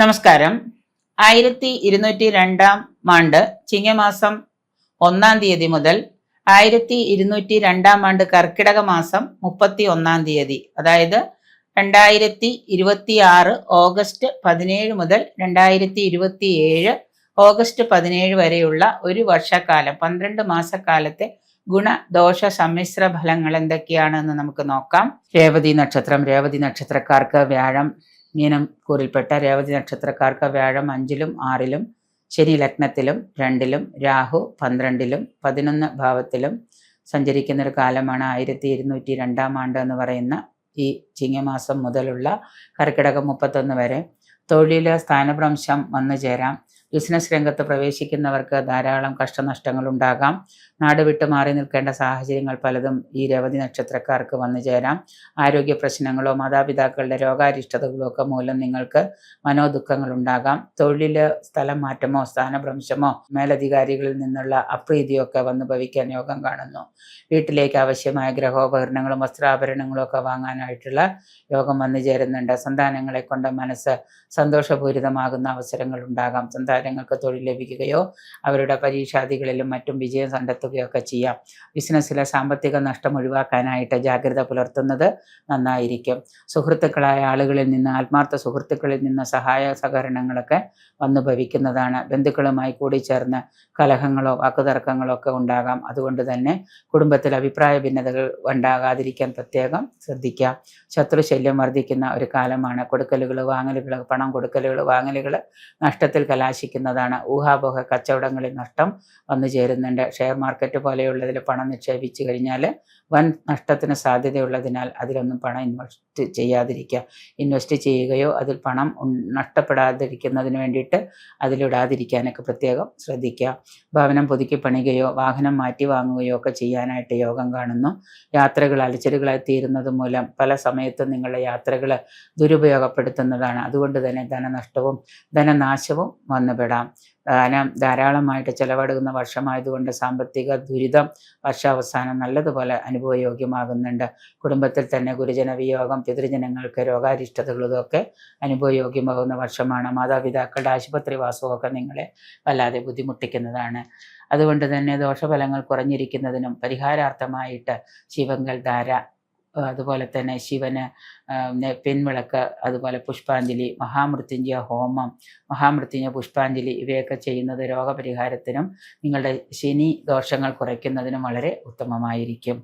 നമസ്കാരം. 1202 ചിങ്ങമാസം 1 മുതൽ 1202 കർക്കിടക മാസം 31 അതായത് 2026 ഓഗസ്റ്റ് 17 മുതൽ 2027 ഓഗസ്റ്റ് 17 വരെയുള്ള ഒരു വർഷക്കാലം 12 മാസക്കാലത്തെ ഗുണദോഷ സമ്മിശ്ര ഫലങ്ങൾ എന്തൊക്കെയാണെന്ന് നമുക്ക് നോക്കാം. രേവതി നക്ഷത്രക്കാർക്ക് വ്യാഴം മീനം കൂറിൽപ്പെട്ട രേവതി നക്ഷത്രക്കാർക്ക് വ്യാഴം 5-ലും 6-ലും, ശനി ലഗ്നത്തിലും 2-ലും, രാഹു 12-ലും 11 ഭാവത്തിലും സഞ്ചരിക്കുന്ന ഒരു കാലമാണ് 1202 എന്ന് പറയുന്ന ഈ ചിങ്ങമാസം മുതലുള്ള കർക്കിടകം 31 വരെ. തൊഴിൽ സ്ഥാനഭ്രംശം വന്നു ചേരാം. ബിസിനസ് രംഗത്ത് പ്രവേശിക്കുന്നവർക്ക് ധാരാളം കഷ്ടനഷ്ടങ്ങൾ ഉണ്ടാകാം. നാട് വിട്ട് മാറി നിൽക്കേണ്ട സാഹചര്യങ്ങൾ പലതും ഈ രേവതി നക്ഷത്രക്കാർക്ക് വന്നു ചേരാം. ആരോഗ്യ പ്രശ്നങ്ങളോ മാതാപിതാക്കളുടെ രോഗാരിഷ്ടതകളോ ഒക്കെ മൂലം നിങ്ങൾക്ക് മനോദുഃഖങ്ങൾ ഉണ്ടാകാം. തൊഴിൽ സ്ഥലം മാറ്റമോ സ്ഥാനഭ്രംശമോ മേലധികാരികളിൽ നിന്നുള്ള അപ്രീതിയോ ഒക്കെ വന്നു ഭവിക്കാൻ യോഗം കാണുന്നു. വീട്ടിലേക്ക് ആവശ്യമായ ഗൃഹോപകരണങ്ങളും വസ്ത്രാഭരണങ്ങളും ഒക്കെ വാങ്ങാനായിട്ടുള്ള യോഗം വന്നു ചേരുന്നുണ്ട്. സന്താനങ്ങളെ കൊണ്ട് മനസ്സ് സന്തോഷപൂരിതമാകുന്ന അവസരങ്ങൾ ഉണ്ടാകാം. സന്താനങ്ങൾക്ക് തൊഴിൽ ലഭിക്കുകയോ അവരുടെ പരീക്ഷാദികളിലും മറ്റും വിജയം കണ്ടെത്തുകയൊക്കെ ചെയ്യാം. ബിസിനസ്സിലെ സാമ്പത്തിക നഷ്ടം ഒഴിവാക്കാനായിട്ട് ജാഗ്രത പുലർത്തുന്നത് നന്നായിരിക്കും. സുഹൃത്തുക്കളായ ആളുകളിൽ നിന്ന്, ആത്മാർത്ഥ സുഹൃത്തുക്കളിൽ നിന്ന് സഹായ സഹകരണങ്ങളൊക്കെ വന്നു ഭവിക്കുന്നതാണ്. ബന്ധുക്കളുമായി കൂടിച്ചേർന്ന് കലഹങ്ങളോ വാക്കുതർക്കങ്ങളോ ഒക്കെ ഉണ്ടാകാം. അതുകൊണ്ട് തന്നെ കുടുംബത്തിൽ അഭിപ്രായ ഭിന്നതകൾ ഉണ്ടാകാതിരിക്കാൻ പ്രത്യേകം ശ്രദ്ധിക്കാം. ശത്രുശല്യം വർദ്ധിക്കുന്ന ഒരു കാലമാണ്. കൊടുക്കലുകൾ വാങ്ങലുകൾ, പണം കൊടുക്കലുകൾ വാങ്ങലുകൾ നഷ്ടത്തിൽ കലാശിക്കുന്നതാണ്. ഊഹാപോഹ കച്ചവടങ്ങളിൽ നഷ്ടം വന്നു ചേരുന്നുണ്ട്. ഷെയർ മാർക്കറ്റ് പോലെയുള്ളതിൽ പണം നിക്ഷേപിച്ചു കഴിഞ്ഞാൽ വൻ നഷ്ടത്തിന് സാധ്യതയുള്ളതിനാൽ അതിലൊന്നും പണം ഇൻവെസ്റ്റ് ചെയ്യാതിരിക്കുക. ഇൻവെസ്റ്റ് ചെയ്യുകയോ അതിൽ പണം നഷ്ടപ്പെടാതിരിക്കുന്നതിന് വേണ്ടിയിട്ട് അതിലിടാതിരിക്കാനൊക്കെ പ്രത്യേകം ശ്രദ്ധിക്കുക. ഭവനം പുതുക്കി പണിയുകയോ വാഹനം മാറ്റി വാങ്ങുകയോ ഒക്കെ ചെയ്യാനായിട്ട് യോഗം കാണുന്നു. യാത്രകൾ അലച്ചിലുകളായി തീരുന്നത് മൂലം പല സമയത്തും നിങ്ങളുടെ യാത്രകൾ ദുരുപയോഗപ്പെടുത്തുന്നതാണ്. അതുകൊണ്ട് തന്നെ ധനനഷ്ടവും ധനനാശവും വന്നുപെടാം. ധാരാളമായിട്ട് ചെലവഴിക്കുന്ന വർഷമായതുകൊണ്ട് സാമ്പത്തിക ദുരിതം വർഷാവസാനം നല്ലതുപോലെ അനുഭവയോഗ്യമാകുന്നുണ്ട്. കുടുംബത്തിൽ തന്നെ ഗുരുജന വിയോഗം, പിതൃജനങ്ങൾക്ക് രോഗാരിഷ്ടതകളൊക്കെ അനുഭവയോഗ്യമാകുന്ന വർഷമാണ്. മാതാപിതാക്കളുടെ ആശുപത്രി വാസമൊക്കെ നിങ്ങളെ വല്ലാതെ ബുദ്ധിമുട്ടിക്കുന്നതാണ്. അതുകൊണ്ട് തന്നെ ദോഷഫലങ്ങൾ കുറഞ്ഞിരിക്കുന്നതിനും പരിഹാരാർത്ഥമായിട്ട് ശിവങ്കൽ ധാര, അതുപോലെ തന്നെ ശിവന് പിൻവിളക്ക്, അതുപോലെ പുഷ്പാഞ്ജലി, മഹാമൃത്യുഞ്ജയ ഹോമം, മഹാമൃത്യുഞ്ജയ പുഷ്പാഞ്ജലി ഇവയൊക്കെ ചെയ്യുന്നത് രോഗപരിഹാരത്തിനും നിങ്ങളുടെ ശനി ദോഷങ്ങൾ കുറയ്ക്കുന്നതിനും വളരെ ഉത്തമമായിരിക്കും.